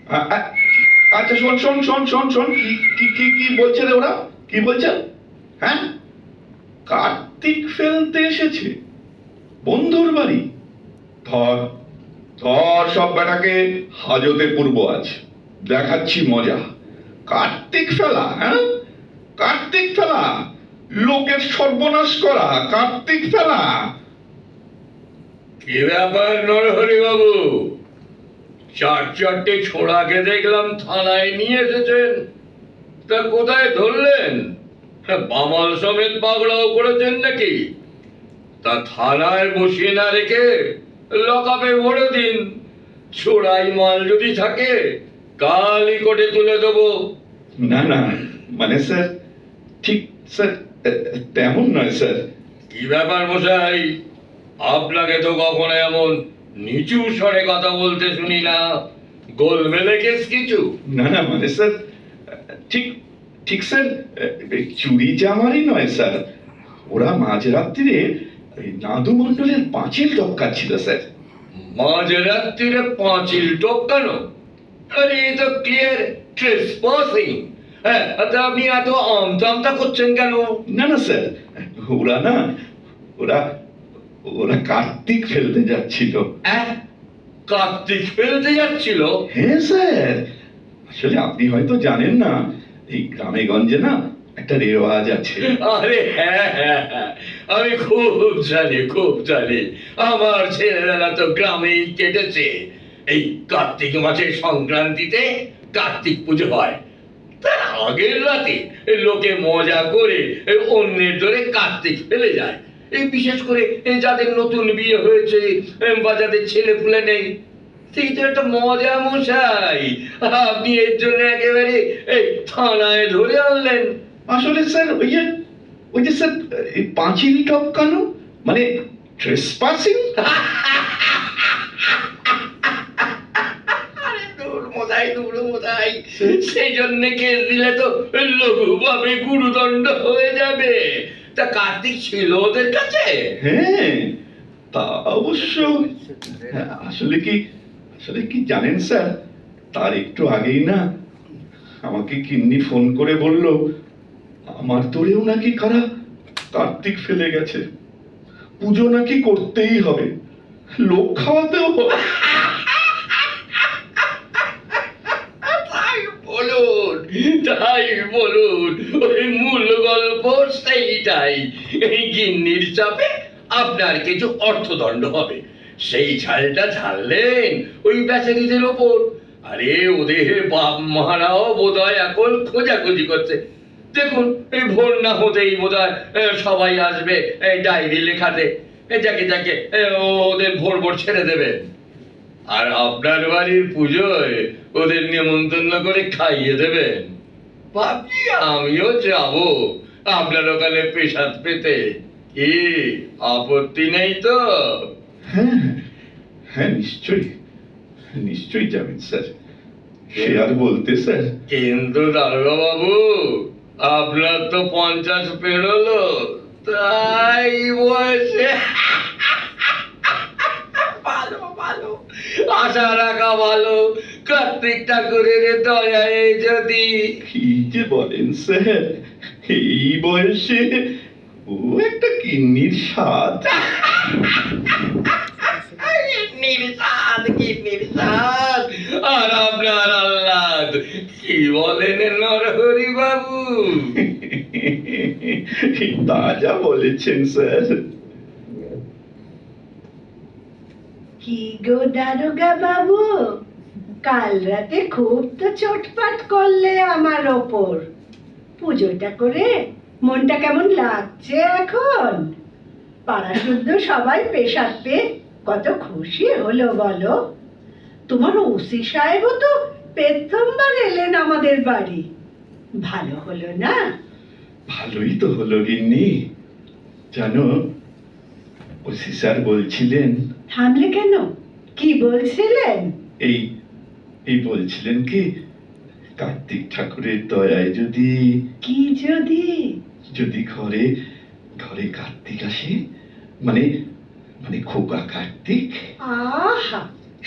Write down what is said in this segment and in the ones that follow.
আ- আ- আচ্ছা, শোন শোন শোন শোন শোন, কি কি কি কি বলছে রে ওরা? কি বলছে? হ্যাঁ, কার্তিক ফেলতে এসেছে বন্ধুর বাড়ি? ধর ধর সব বেটাকে হাজতে পূর্ব আজ দেখাচ্ছি মজা। কার্তিক ফেলা, হ্যাঁ, কার্তিক ফেলা, লোকের সর্বনাশ করা, কার্তিক ফেলা। কি ব্যাপার নরহরি বাবু? চারটে ছোড়াকে দেখলাম থানায় নিয়ে এসেছেন, তা কোথায় ধরলেন? বামাল সমেত পাগড়াও করেছেন নাকি? তা থানায় বসিয়ে না রেখে লকআপে ভরে দিন। ছোড়াই মাল যদি থাকে কালই কোর্টে তুলে দেবো। না না, মানে স্যার, ঠিক স্যার, তেমন নয় স্যার। কি ব্যাপার মশাই, আপনাকে তো কখনো এমন নিচু স্বরে কথা বলতে শুনি না। গোলমেলে কেস কিছু? না না, মানে স্যার, ঠিক ঠিক স্যার, চুরি চামারি নয় স্যার। ওরা মাঝরাত্রিরে ওই নাদু মণ্ডলের পাঁচিল টপকাচ্ছিল স্যার। মাঝরাত্রিরে পাঁচিল টপকানো? আরে এ তো ক্লিয়ার ট্রেসপাসিং। হ্যাঁ, তা আপনি এত আমতা করছেন কেন? না না স্যার, ওরা না, ওরা ওরা কার্তিক ফেলতে যাচ্ছিল। কার্তিক ফেলতে যাচ্ছিল? হ্যাঁ স্যার, আসলে আপনি হয়তো জানেন না, এই গ্রামে গঞ্জে না একটা রেওয়াজ আছে। আরে হ্যাঁ হ্যাঁ হ্যাঁ, আমি খুব জানি খুব জানি। আমার ছেলেবেলা তো গ্রামেই কেটেছে। এই কার্তিক মাসের সংক্রান্তিতে কার্তিক পুজো হয়। তার আগের রাতে লোকে মজা করে অন্যের ধরে কার্তিক ফেলে যায়। এই বিশেষ করে যাদের নতুন বিয়ে হয়েছে বা যাদের ছেলে পুলে নেই, সেই তো একটা মজা মশাই। আপনি এর জন্য একেবারে এই থানায় ধরে আনলেন? আসলে স্যার, ওই যে স্যার, এই পাঁচিল টপকানো মানে ট্রেসপাসিং। সেই জন্য কেস দিলে তো লঘুভাবে গুরুদণ্ড হয়ে যাবে। তা কার্তিক ছিল ওদের কাছে? হ্যাঁ, তা অবশ্য। হ্যাঁ, আসলে কি জানেন স্যার, তার একটু আগেই না আমাকে কিন্নি ফোন করে বলল আমার তোরেও নাকি কারা কার্তিক ফেলে গেছে, পুজো নাকি করতেই হবে, লোক খাওয়াতেও হবে। তাই বলুন, তাই বলুন। ওই মূল গল্প সেইটাই। এই গিন্নির চাপে আপনার কিছু অর্থদণ্ড হবে, সেই ঝালটা ঝাললেন ওই বেচারিদের ওপর। আরে ওদের বাপ মারাও বোধহয় এখন খোঁজাখুঁজি করছে। দেখুন, এই ভোর না হতেই বোধহয় সবাই আসবে এই ডায়েরি লেখাতে। যাকে যাকে ওদের ভোর ভোর ছেড়ে দেবে। আর আপনার বাড়ির পুজোয় ওদের নিমন্ত্রণ করে খাইয়ে দেবেন। ভাবছি আমিও যাব আপনার ওখানে প্রসাদ পেতে। কি আপত্তি নেই তো? হ্যাঁ হ্যাঁ, নিশ্চয়ই নিশ্চয়ই যাবেন স্যার, সে আর বলতে স্যার। কিন্তু দারোগা বাবু, আপনার তো 50 পেরোলো, তাই বয়সে ভালো ভালো আশা রাখা ভালো। কার্তিক ঠাকুরের দয়ায় যদি। কি যে বলেন স্যার, এই বয়সে ও একটা কিন্নির স্বাদ। নির্সাদ আর আপনার আহ্লাদ। কি বলেন নরহরি বাবু? তা যা বলেছেন স্যার। কি গো দারোগা বাবু, কাল রাতে খুব তো চোটপাট করলে আমার ওপর। পুজোটা করে মনটা কেমন লাগছে এখন? পাড়া শুদ্ধ সবাই পেশাদ পেয়ে কত খুশি হলো বলো। তোমার ওসি সাহেবও তো প্রথমবার এলেন আমাদের বাড়ি। ভালো হলো না? ভালোই তো হলো গিন্নি। জানো, ওসি স্যার বলছিলেন। থামলে কেন? কি বলছিলেন? এই এই বলছিলেন কি, কার্তিক ঠাকুরের দয়ায় যদি কি যদি? যদি ঘরে ঘরে কার্তিক আসে, মানে মানে খোকা কার্তিক। আহা,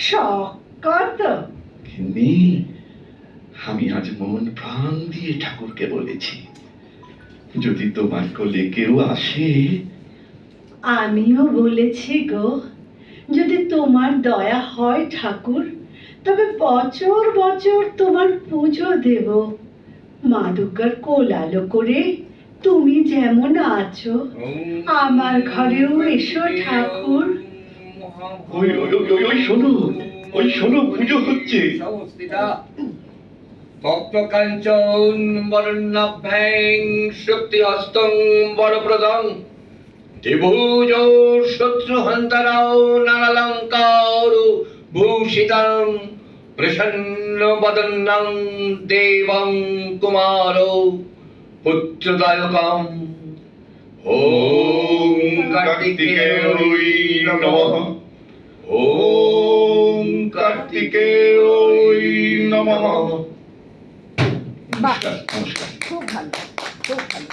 শখ কত! গিন্নি, আমি আজ মন প্রাণ দিয়ে ঠাকুরকে বলেছি, যদি তোমার কোলে কেউ আসে। আমিও বলেছি গো, যদি তোমার দয়া হয় ঠাকুর, তবে বছর বছর তোমার পুজো দেব। মা দুর্গার কোল আলো করে তুমি যেমন আছো, আমার ঘরেও এসো ঠাকুর। ওই ওই ওই ওই, ওই শোনো, ওই শোনো, পুজো হচ্ছে। ভক্তকাঞ্চন বরণ্যাভ্যাং শক্তিহস্তং বরপ্রদং ত্রিভুজ শত্রুহন্তরাও নানালঙ্কার ভূষিতং প্রসন্ন বদন্নং দেবং কুমার পুত্রদায়কম। ওম কার্তিকেয় নমঃ। ওম কার্তিকেয় নমঃ। বাহ, নমস্কার, নমস্কার। খুব ভালো, খুব ভালো।